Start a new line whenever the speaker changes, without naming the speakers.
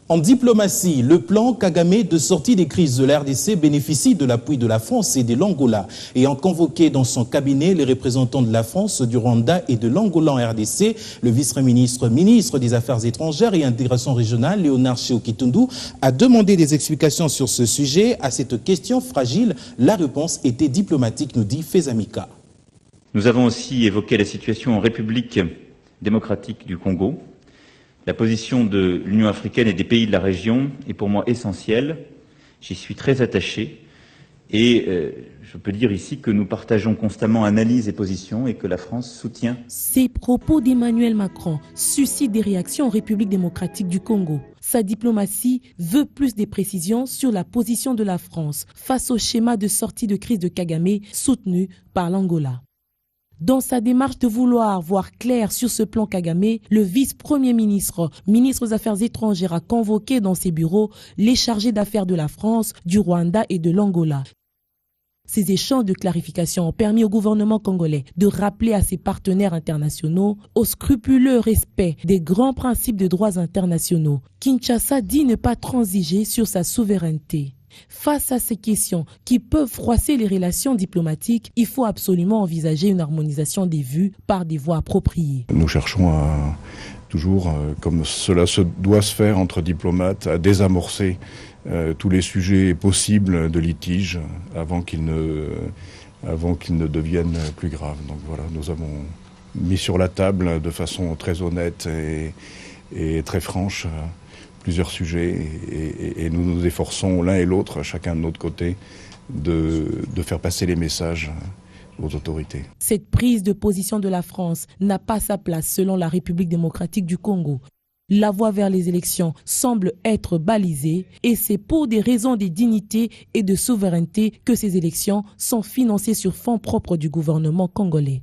En diplomatie, le plan Kagame de sortie des crises de la RDC bénéficie de l'appui de la France et de l'Angola. Ayant convoqué dans son cabinet les représentants de la France, du Rwanda et de l'Angola en RDC, le ministre des Affaires étrangères et intégration régionale, Léonard Tchéo-Kitundu, a demandé des explications sur ce sujet. À cette question fragile, la réponse était diplomatique, nous dit Fezamika.
Nous avons aussi évoqué la situation en République démocratique du Congo. La position de l'Union africaine et des pays de la région est pour moi essentielle. J'y suis très attaché et je peux dire ici que nous partageons constamment analyses et positions et que la France soutient.
Ces propos d'Emmanuel Macron suscitent des réactions en République démocratique du Congo. Sa diplomatie veut plus de précisions sur la position de la France face au schéma de sortie de crise de Kagame soutenu par l'Angola. Dans sa démarche de vouloir voir clair sur ce plan Kagame, le vice-premier ministre des Affaires étrangères a convoqué dans ses bureaux les chargés d'affaires de la France, du Rwanda et de l'Angola. Ces échanges de clarification ont permis au gouvernement congolais de rappeler à ses partenaires internationaux au scrupuleux respect des grands principes de droits internationaux. Kinshasa dit ne pas transiger sur sa souveraineté. Face à ces questions qui peuvent froisser les relations diplomatiques, il faut absolument envisager une harmonisation des vues par des voies appropriées.
Nous cherchons toujours, comme cela doit se faire entre diplomates, à désamorcer tous les sujets possibles de litige avant qu'ils ne deviennent plus graves. Donc voilà, nous avons mis sur la table de façon très honnête et très franche plusieurs sujets et nous nous efforçons l'un et l'autre, chacun de notre côté, de faire passer les messages aux autorités.
Cette prise de position de la France n'a pas sa place selon la République démocratique du Congo. La voie vers les élections semble être balisée et c'est pour des raisons de dignité et de souveraineté que ces élections sont financées sur fonds propres du gouvernement congolais.